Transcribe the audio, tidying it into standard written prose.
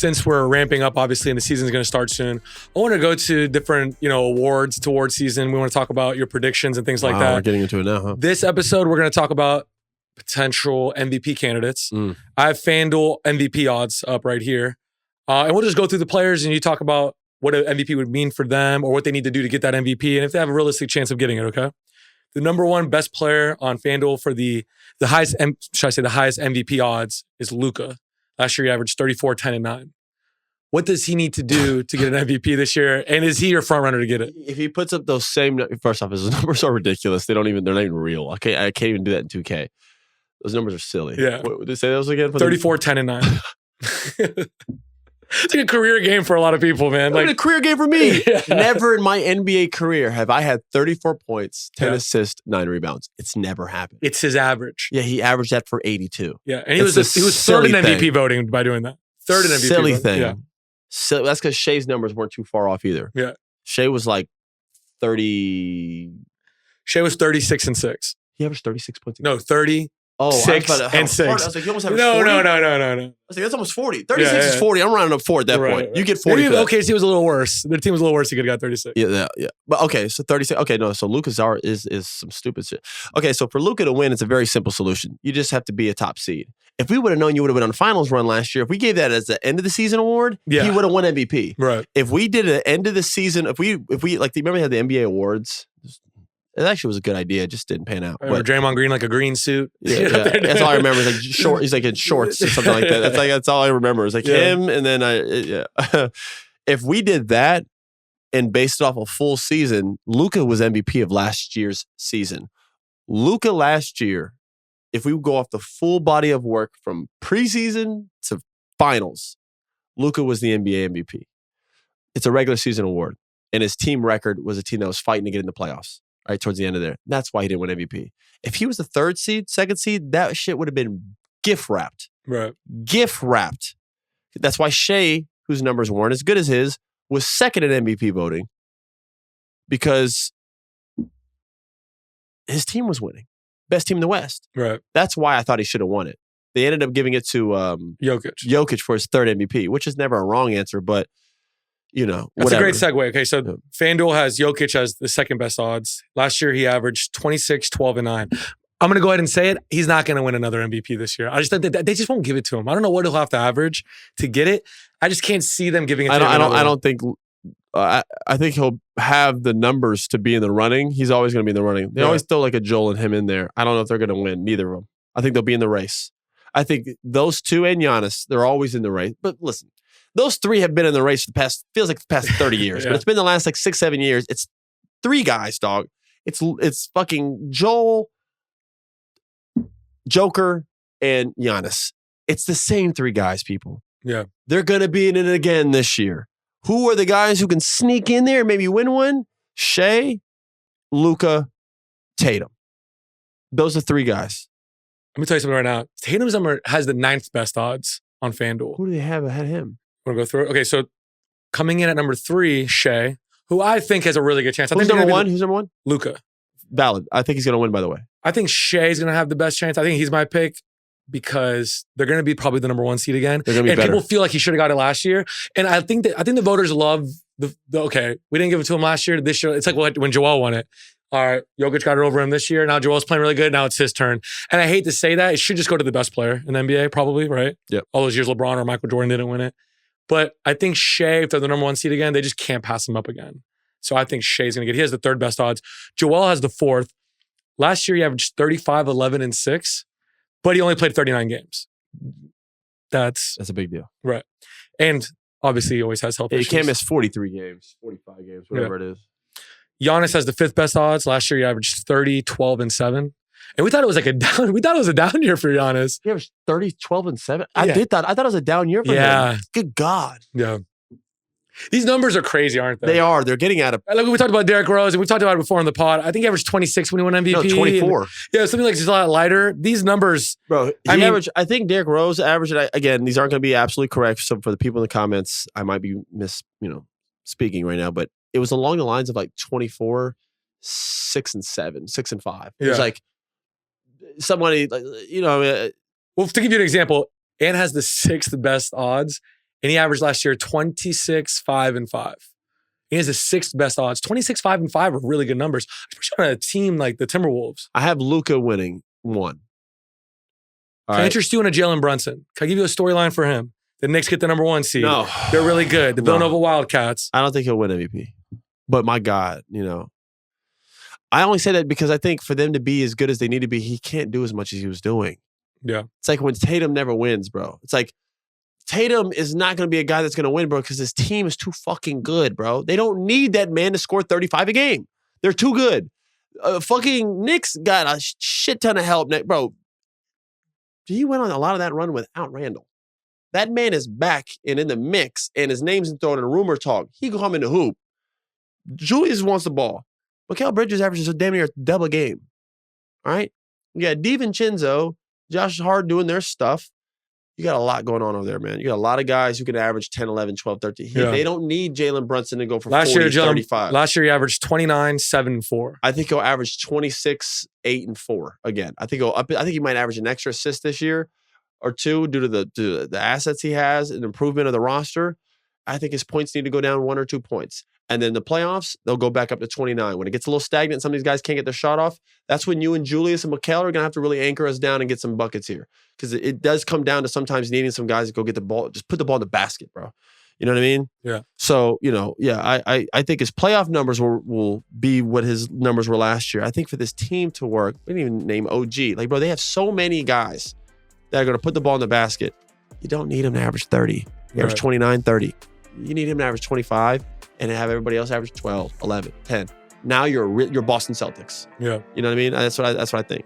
since we're ramping up, obviously, and the season's going to start soon, I want to go to different, awards towards season. We want to talk about your predictions and things like that. We're getting into it now, huh? This episode, we're going to talk about potential MVP candidates. I have FanDuel MVP odds up right here. And we'll just go through the players and you talk about what an MVP would mean for them or what they need to do to get that MVP and if they have a realistic chance of getting it, okay? The number one best player on FanDuel for the highest MVP odds is Luka. Last year he averaged 34, 10, and 9. What does he need to do to get an MVP this year? And is he your front runner to get it? If he puts up those same, first off, his numbers are ridiculous. They're not even real. I can't even do that in 2K. Those numbers are silly. Yeah. What would they say those again? 34, 10, and 9. It's like a career game for a lot of people, man. Like a career game for me. Yeah. Never in my NBA career have I had 34 points, 10 assists, 9 rebounds. It's never happened. It's his average. Yeah, he averaged that for 82. Yeah, and he was third in MVP voting by doing that. Third in MVP silly voting. Thing. Yeah. So that's because Shea's numbers weren't too far off either. Yeah. Shea was like 30. Shea was 36 and 6. He averaged 36 points. No, 30. Oh, 6 and 6. I was like, you almost have no. 40? No. I was like, that's almost 40. 36 is 40. I'm rounding up 4 at that point. Right. You get 40. Maybe OKC was a little worse. Their team was a little worse. He could have got 36. Yeah. But okay, so 36. Okay, no. So Luka's is some stupid shit. Okay, so for Luka to win, it's a very simple solution. You just have to be a top seed. If we would have known you would have been on the finals run last year, if we gave that as the end of the season award, he would have won MVP. Right. If we did an end of the season, if we like, do you remember they had the NBA awards? It actually was a good idea. It just didn't pan out. But Draymond Green, like a green suit. Yeah. That's all I remember. He's like short. He's like in shorts or something like that. That's all I remember. It's like him, and then if we did that and based it off a full season, Luka was MVP of last year's season. Luka last year, if we go off the full body of work from preseason to finals, Luka was the NBA MVP. It's a regular season award, and his team record was a team that was fighting to get in the playoffs. Right towards the end of there. That's why he didn't win MVP. If he was the 3rd seed, 2nd seed, that shit would have been gift wrapped. Right. Gift wrapped. That's why Shea, whose numbers weren't as good as his, was 2nd in MVP voting because his team was winning. Best team in the West. Right. That's why I thought he should have won it. They ended up giving it to Jokic for his 3rd MVP, which is never a wrong answer, but that's whatever. a great segue. Okay, so FanDuel has Jokic as the 2nd best odds. Last year, he averaged 26, 12, and 9. I'm going to go ahead and say it. He's not going to win another MVP this year. I just think that they just won't give it to him. I don't know what he'll have to average to get it. I just can't see them giving it to him. I don't think... I think he'll have the numbers to be in the running. He's always going to be in the running. They always throw like a Joel and him in there. I don't know if they're going to win. Neither of them. I think they'll be in the race. I think those two and Giannis, they're always in the race. But listen, those 3 have been in the race for the past 30 years. But it's been the last like 6, 7 years. It's 3 guys, dog. It's fucking Joel, Joker, and Giannis. It's the same 3 guys, people. Yeah. They're going to be in it again this year. Who are the guys who can sneak in there and maybe win one? Shea, Luka, Tatum. Those are 3 guys. Let me tell you something right now. Tatum's number has the 9th best odds on FanDuel. Who do they have ahead of him? Want to go through it? Okay, so coming in at number 3, Shea, who I think has a really good chance. Who's number 1? Who's number 1? Luka. Valid. I think he's going to win, by the way. I think Shea's going to have the best chance. I think he's my pick because they're going to be probably the number 1 seed again. They're going to be better. People feel like he should have got it last year. And I think the voters love the okay, we didn't give it to him last year. This year, it's like when Joel won it. All right, Jokic got it over him this year. Now Joel's playing really good. Now it's his turn. And I hate to say that. It should just go to the best player in the NBA, probably, right? Yep. All those years LeBron or Michael Jordan didn't win it. But I think Shea, if they're the number 1 seed again, they just can't pass him up again. So I think Shea's going to get it. He has the 3rd best odds. Joel has the 4th. Last year, he averaged 35, 11, and 6, but he only played 39 games. That's a big deal. Right. And obviously, he always has health issues. He can't miss 43 games, 45 games, whatever it is. Giannis has the 5th best odds. Last year, he averaged 30, 12, and 7. And we thought it was like a down. We thought it was a down year for Giannis. He averaged 30, 12, and 7. I thought it was a down year for him. Good God. Yeah. These numbers are crazy, aren't they? They are. They're getting out of... Like we talked about Derrick Rose, and we've talked about it before on the pod. I think he averaged 26 when he won MVP. No, 24. Yeah, something like just a lot lighter. These numbers... Bro, I think Derrick Rose averaged... Again, these aren't going to be absolutely correct. So for the people in the comments, I might be speaking right now, but it was along the lines of like 24, 6 and 7, 6 and 5. It was like somebody, well, to give you an example, Ant has the 6th best odds, And he averaged last year 26, 5, and 5. He has the 6th best odds. 26, 5, and 5 are really good numbers, especially on a team like the Timberwolves. I have Luka winning 1. Can I interest you in a Jalen Brunson? Can I give you a storyline for him? The Knicks get the number 1 seed. No. They're really good. The Villanova Wildcats. I don't think he'll win MVP. But my God, I only say that because I think for them to be as good as they need to be, he can't do as much as he was doing. Yeah. It's like when Tatum never wins, bro. It's like Tatum is not going to be a guy that's going to win, bro, because his team is too fucking good, bro. They don't need that man to score 35 a game. They're too good. Fucking Knicks got a shit ton of help, bro. He went on a lot of that run without Randall. That man is back and in the mix, and his name's thrown in rumor talk. He can come in the hoop. Julius wants the ball. Mikal Bridges averages a damn near double game. All right? You got DiVincenzo, Josh Hart doing their stuff. You got a lot going on over there, man. You got a lot of guys who can average 10, 11, 12, 13. They don't need Jalen Brunson to go for 40, 35. Last year, he averaged 29, 7, and 4. I think he'll average 26, 8, and 4 again. I think he might average an extra assist this year or 2 due to the assets he has and improvement of the roster. I think his points need to go down 1 or 2 points. And then the playoffs, they'll go back up to 29. When it gets a little stagnant, some of these guys can't get their shot off. That's when you and Julius and Mikal are going to have to really anchor us down and get some buckets here. Because it does come down to sometimes needing some guys to go get the ball. Just put the ball in the basket, bro. You know what I mean? Yeah. So, I think his playoff numbers will be what his numbers were last year. I think for this team to work, we didn't even name OG. Like, bro, they have so many guys that are going to put the ball in the basket. You don't need him to average 30. You average 29, 30. You need him to average 25 and have everybody else average 12, 11, 10. Now you're Boston Celtics. Yeah. You know what I mean? That's what I think.